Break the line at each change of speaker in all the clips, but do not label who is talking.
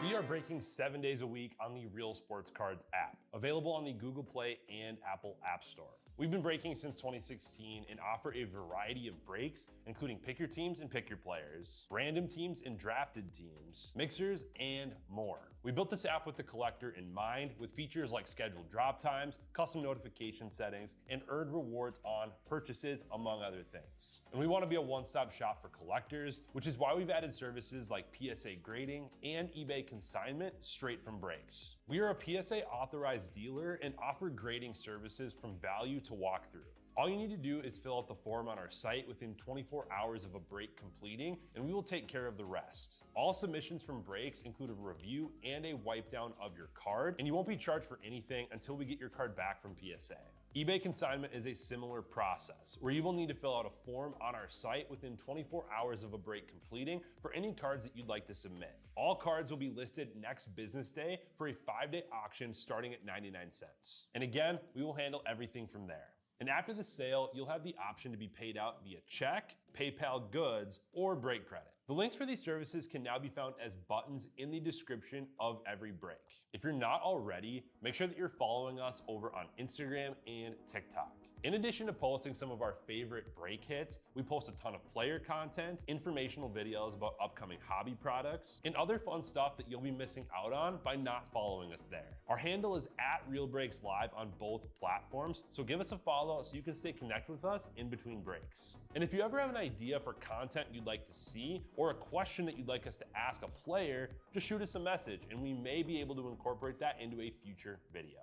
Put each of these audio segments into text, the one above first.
We are breaking 7 days a week on the Real Sports Cards app, available on the Google Play and Apple App Store. We've been breaking since 2016 and offer a variety of breaks, including pick your teams and pick your players, random teams and drafted teams, mixers, and more. We built this app with the collector in mind, with features like scheduled drop times, custom notification settings, and earned rewards on purchases, among other things. And we want to be a one-stop shop for collectors, which is why we've added services like PSA grading and eBay consignment straight from breaks. We are a PSA authorized dealer and offer grading services from value to walkthrough. All you need to do is fill out the form on our site within 24 hours of a break completing, and we will take care of the rest. All submissions from breaks include a review and a wipe down of your card, and you won't be charged for anything until we get your card back from PSA. eBay consignment is a similar process, where you will need to fill out a form on our site within 24 hours of a break completing for any cards that you'd like to submit. All cards will be listed next business day for a 5-day auction starting at 99 cents. And again, we will handle everything from there. And after the sale, you'll have the option to be paid out via check, PayPal goods, or break credit. The links for these services can now be found as buttons in the description of every break. If you're not already, make sure that you're following us over on Instagram and TikTok. In addition to posting some of our favorite break hits, we post a ton of player content, informational videos about upcoming hobby products, and other fun stuff that you'll be missing out on by not following us there. Our handle is @RealBreaksLive on both platforms, so give us a follow so you can stay connected with us in between breaks. And if you ever have an idea for content you'd like to see, or a question that you'd like us to ask a player, just shoot us a message and we may be able to incorporate that into a future video.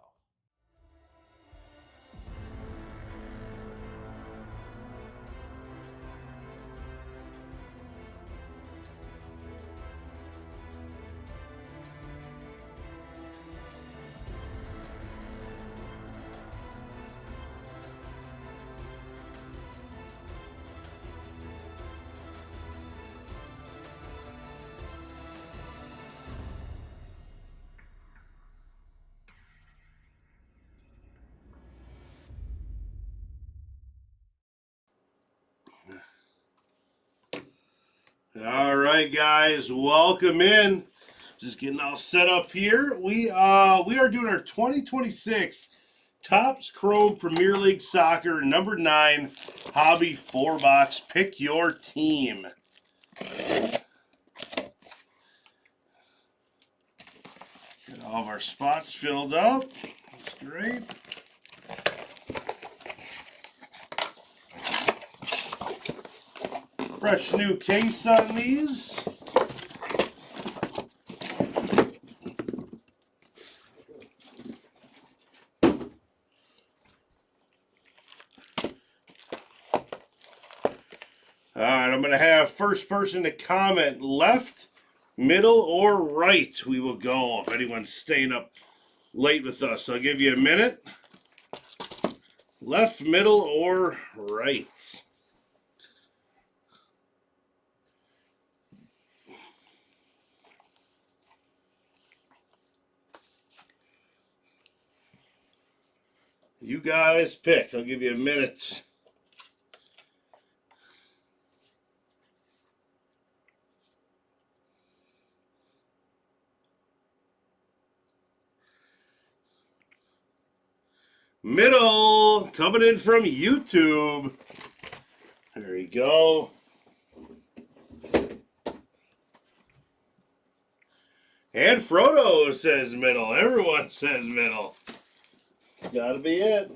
All right, guys, welcome in. Just getting all set up here. We are doing our 2026 Topps Chrome Premier League Soccer number 9 Hobby 4-box. Pick your team. Get all of our spots filled up. That's great. Fresh new case on these. All right, I'm going to have first person to comment left, middle, or right. We will go if anyone's staying up late with us. I'll give you a minute. Left, middle, or right. You guys pick. I'll give you a minute. Middle, coming in from YouTube. There you go. And Frodo says middle. Everyone says middle. Gotta be it.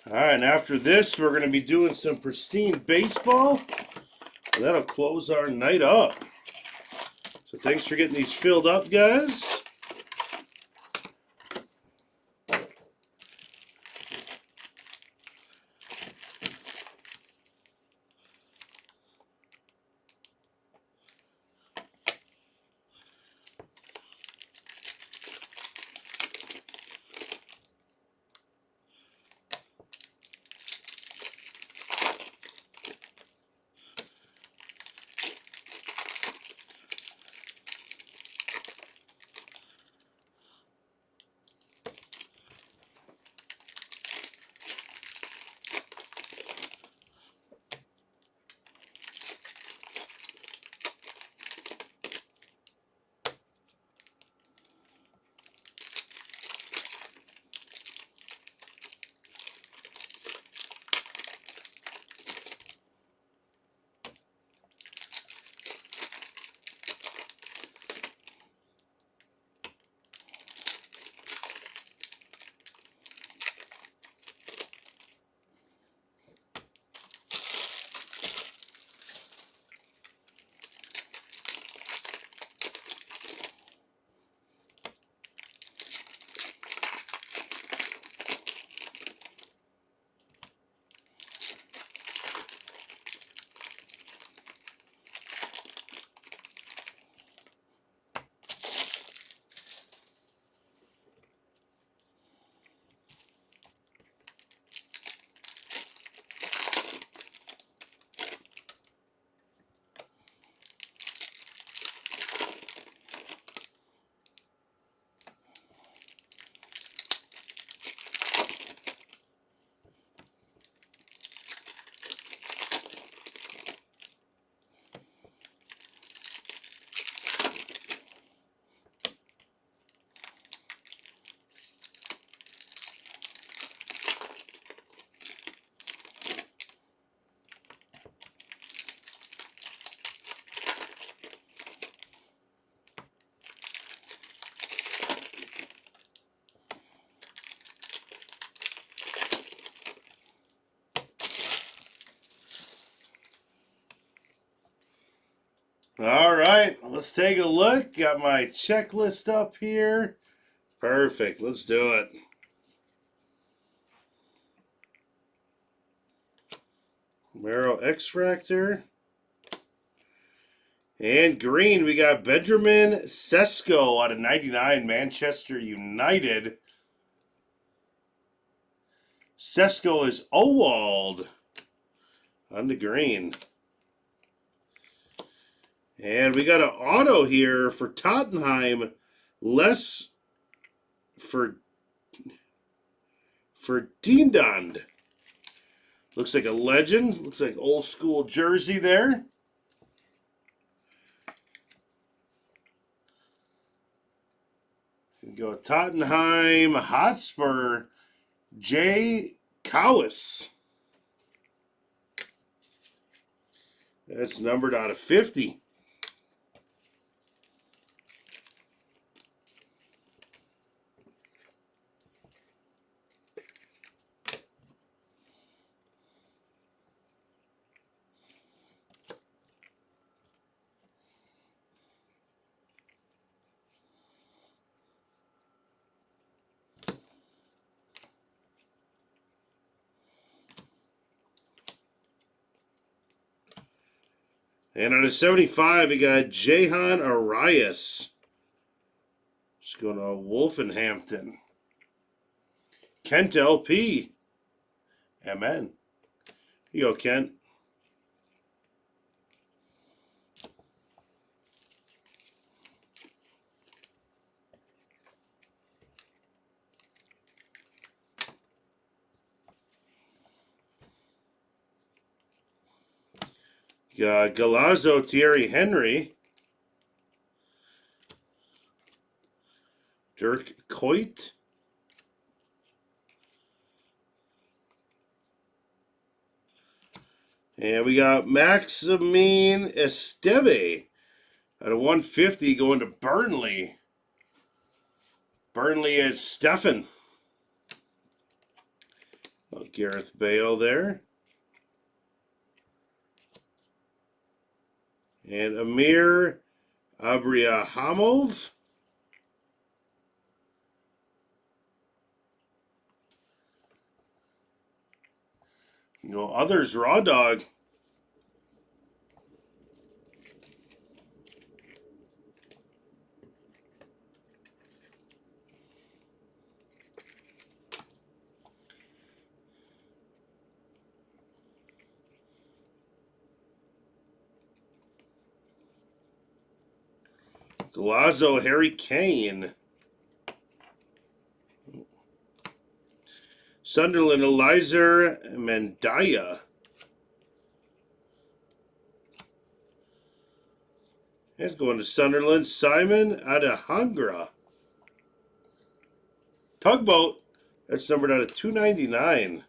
All right, and after this, we're going to be doing some pristine baseball. And that'll close our night up. So thanks for getting these filled up, guys. All right, let's take a look. Got my checklist up here. Perfect. Let's do it. Marrow Extractor. And green, we got Benjamin Sesko out of 99, Manchester United. Sesko is Owald on the green. And we got an auto here for Tottenham. Less for Deendond. Looks like a legend. Looks like old school jersey there. We go Tottenham Hotspur. Jay Cowis. That's numbered out of 50. And out of 75, we got Jahan Arias. Just going to Wolfenhampton. Kent LP. MN. Here you go, Kent. Got Galazzo Thierry Henry. Dirk Kuyt. And we got Maximine Esteve out of 150 going to Burnley. Burnley is Stefan. Oh, Gareth Bale there. And Amir Abriahamov. No others, Raw Dog. Galazzo Harry Kane. Sunderland Elizer Mandaya. That's going to Sunderland. Simon Adehangra. Tugboat. That's numbered out of 299.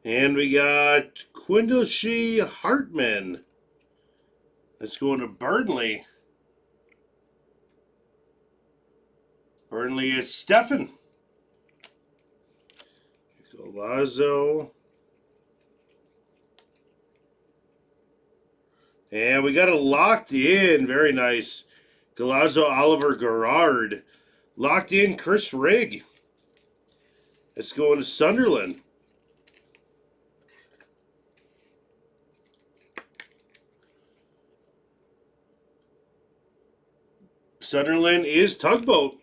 And we got Quindleshee Hartman. Let's go into Burnley. Burnley is Stefan. Golazo. And we got it locked in. Very nice. Golazo Oliver Garrard. Locked in Chris Rigg. Let's go into Sunderland. Sunderland is Tugboat.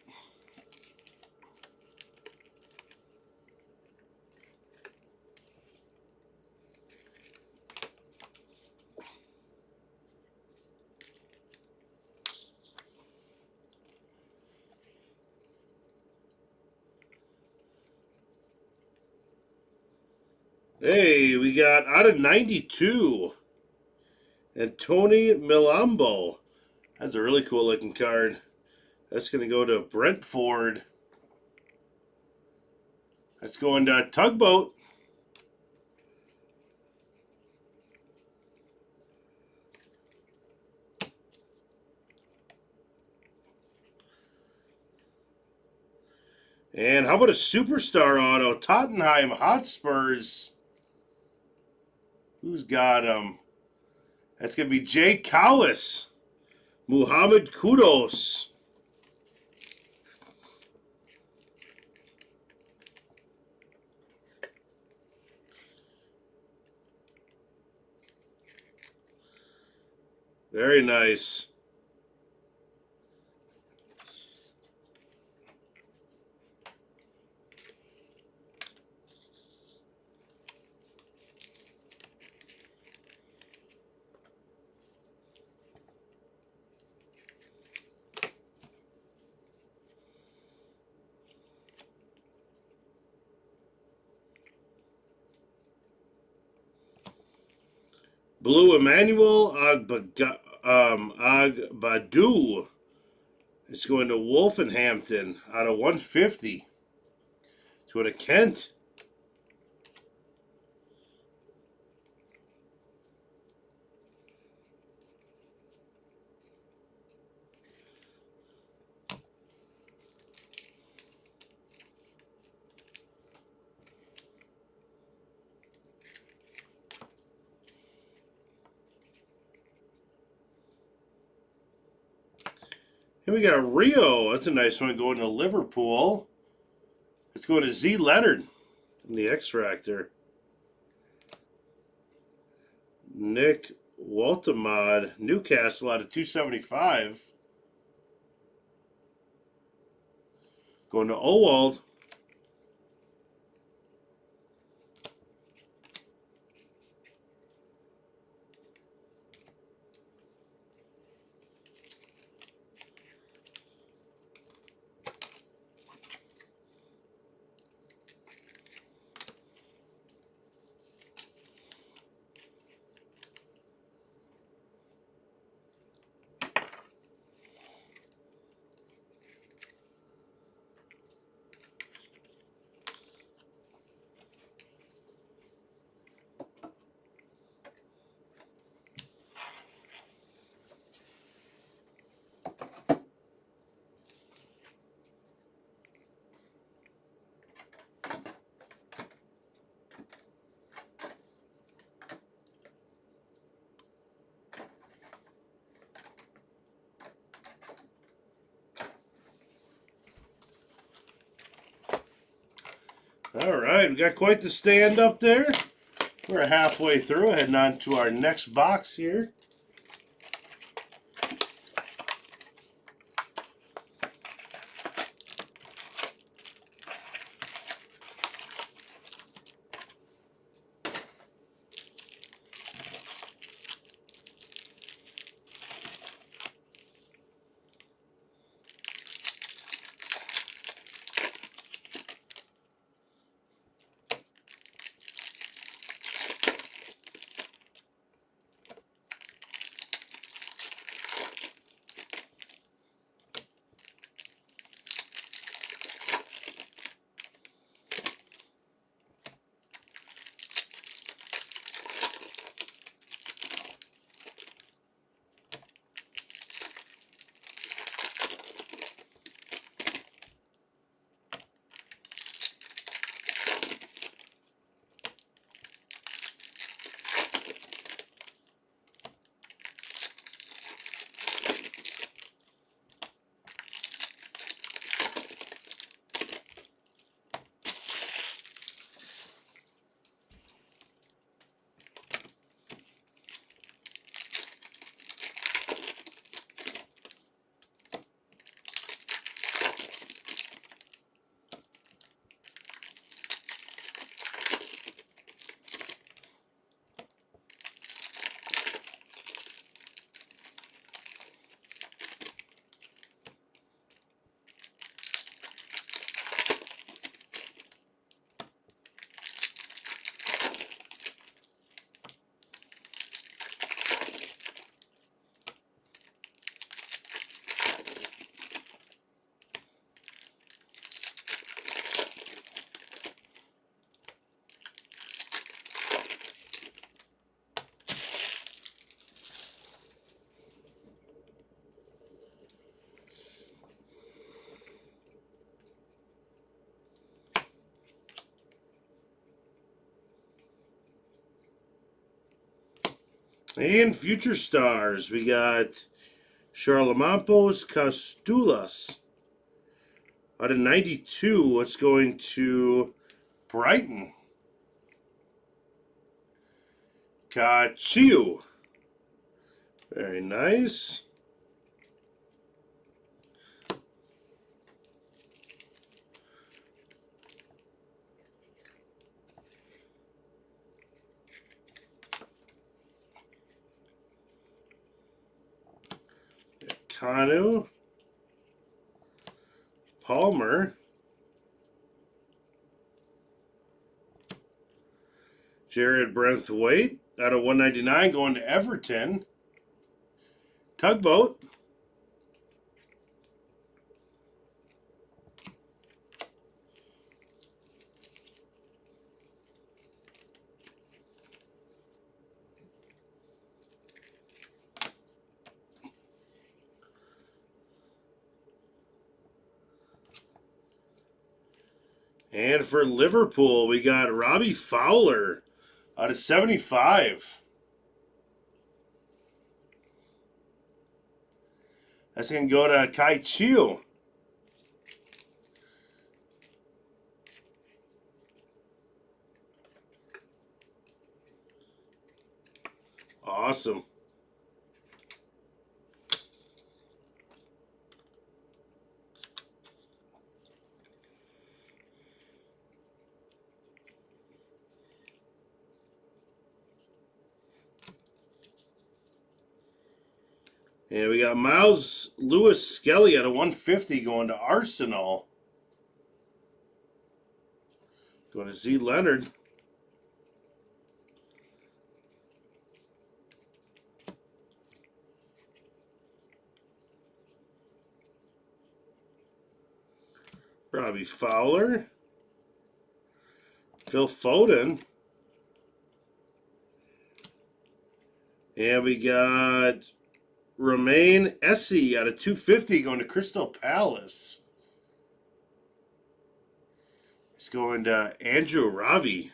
Hey, we got out of 92. And Tony Milambo. That's a really cool looking card. That's going to go to Brentford. That's going to Tugboat. And how about a superstar auto? Tottenham Hotspurs. Who's got him? That's going to be Jay Cowis. Muhammad Kudos. Very nice. Blue Emmanuel Agbadu. It's going to Wolverhampton out of 150. It's going to Kent. Here we got Rio. That's a nice one going to Liverpool. Let's go to Z Leonard in the Extractor. Nick Waltemod, Newcastle out of 275. Going to Owald. All right, we got quite the stand up there. We're halfway through, heading on to our next box here. And future stars, we got Charlamampos Castulas. Out of 92, it's going to Brighton. Cachiu. Very nice. Kanu. Palmer. Jared Brentwaite out of 199 going to Everton. Tugboat. And for Liverpool, we got Robbie Fowler out of 75. That's going to go to Kai Chiu. Awesome. And we got Miles Lewis Skelly at a 150 going to Arsenal. Going to Z Leonard. Robbie Fowler. Phil Foden. And we got Romain Essie out of 250 going to Crystal Palace. It's going to Andrew Ravi.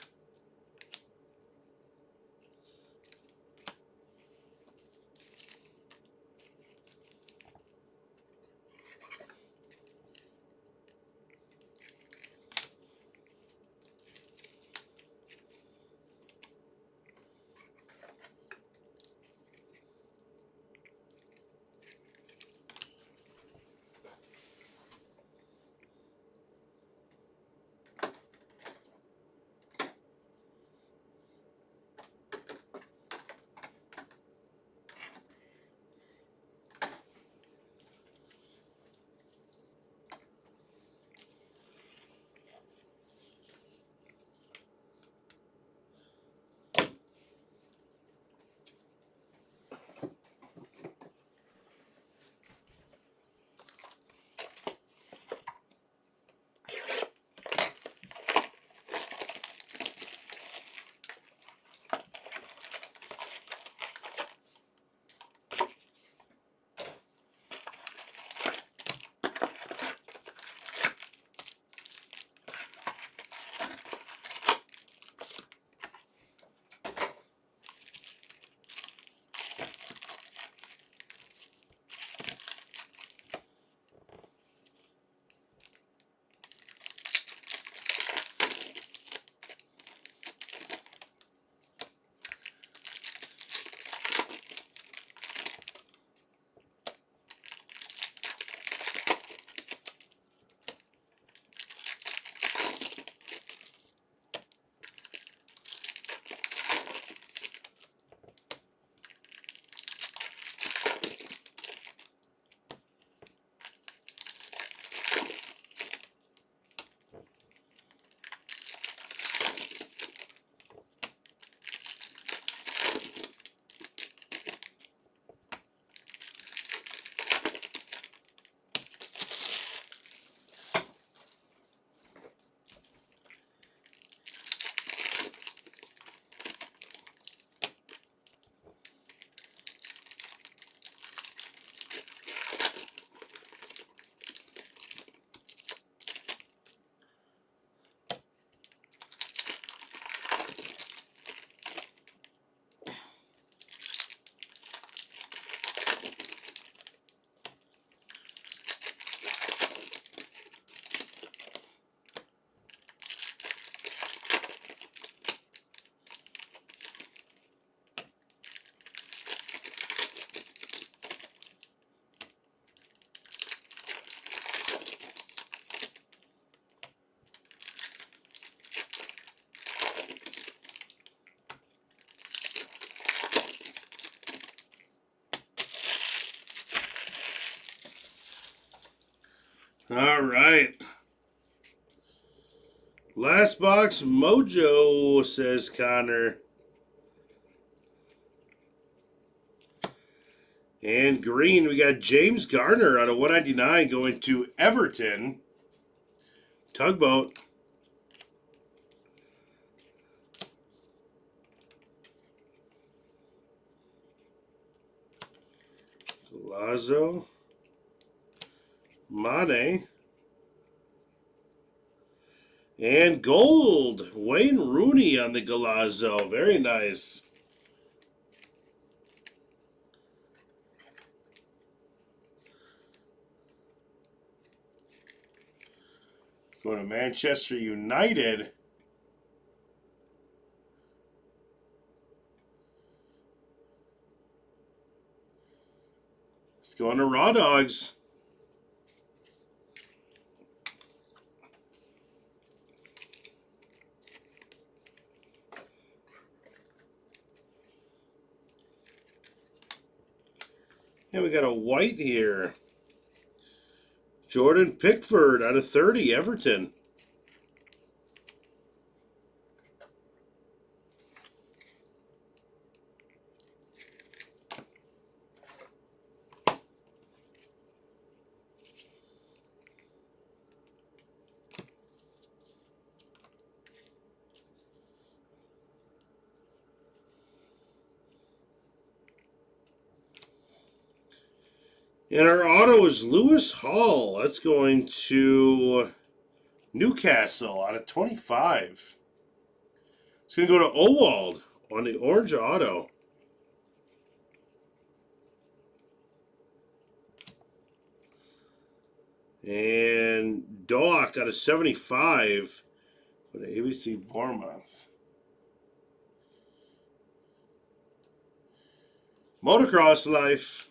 All right. Last box mojo, says Connor. And green, we got James Garner out of 199 going to Everton. Tugboat. Lazo. Mane. And gold. Wayne Rooney on the Galazzo. Very nice. Going to Manchester United. It's going to Raw Dogs. And we got a white here. Jordan Pickford out of 30, Everton. And our auto is Lewis Hall. That's going to Newcastle out of 25. It's going to go to Owald on the orange auto. And Doak out of 75 for the ABC Bournemouth. Motocross Life.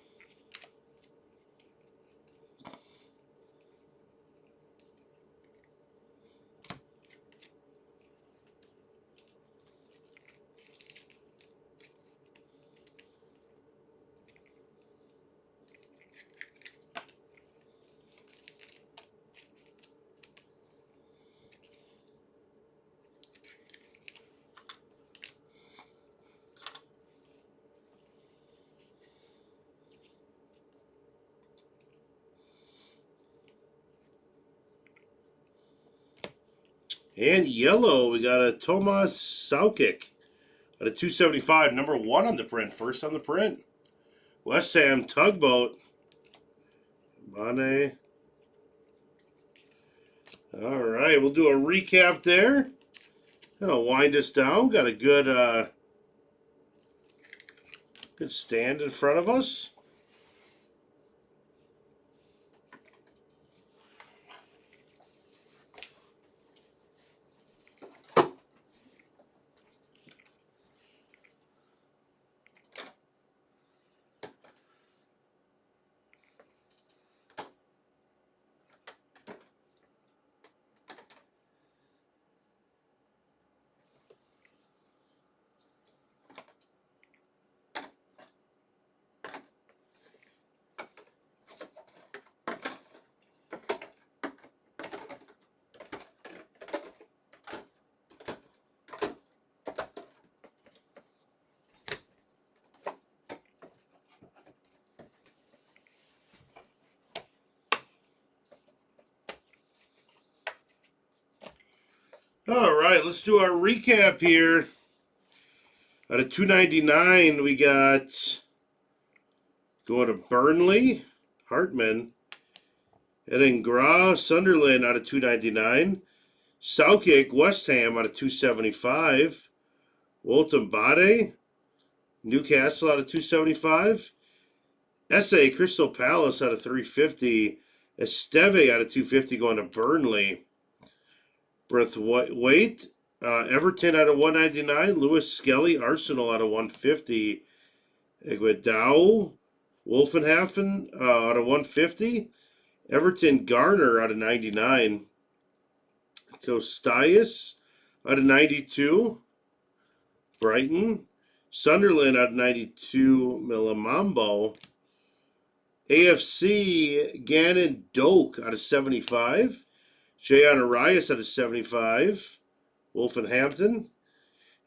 And yellow, we got a Tomas Saukic at a 275, number 1 on the print, first on the print. West Ham Tugboat. Mane. All right, we'll do a recap there. That'll wind us down. Got a good good stand in front of us. All right, let's do our recap here. Out of 299, we got going to Burnley, Hartman. And then Gra, Sunderland out of 299. Saukic, West Ham out of 275. Wolton Bade, Newcastle out of 275. SA, Crystal Palace out of 350. Esteve out of 250 going to Burnley. Braithwaite, Everton out of 199. Lewis Skelly, Arsenal out of 150. Iguodao, Wolfenhafen out of 150. Everton Garner out of 99. Kostas out of 92. Brighton. Sunderland out of 92. Milamambo. AFC, Gannon Doak out of 75. Jayon Arias out of 75. Wolfenhampton.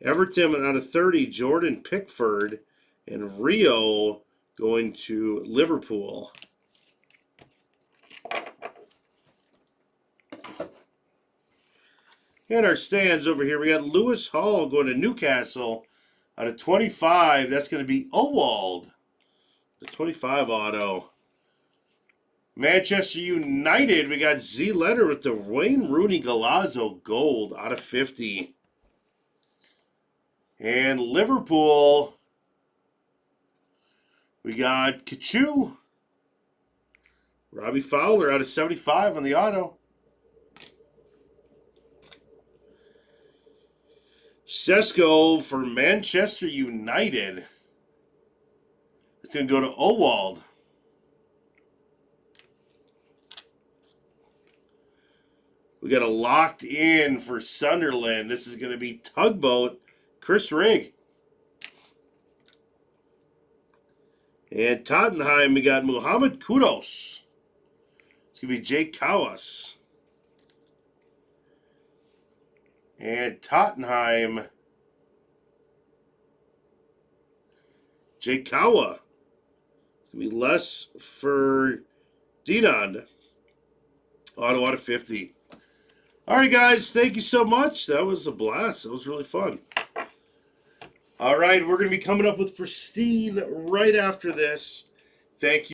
Everton out of 30, Jordan Pickford. And Rio going to Liverpool. And our stands over here, we got Lewis Hall going to Newcastle out of 25. That's going to be Owald. The 25 auto. Manchester United, we got Z Leonard with the Wayne Rooney Galazzo gold out of 50. And Liverpool, we got Kachu. Robbie Fowler out of 75 on the auto. Sesko for Manchester United. It's going to go to Owald. We got a locked in for Sunderland. This is going to be Tugboat, Chris Rigg. And Tottenham, we got Muhammad Kudos. It's going to be Jake Kawas. And Tottenham, Jake Kawa. It's going to be less for Dinan. Auto out of 50. All right, guys. Thank you so much. That was a blast. That was really fun. All right. We're going to be coming up with Pristine right after this. Thank you.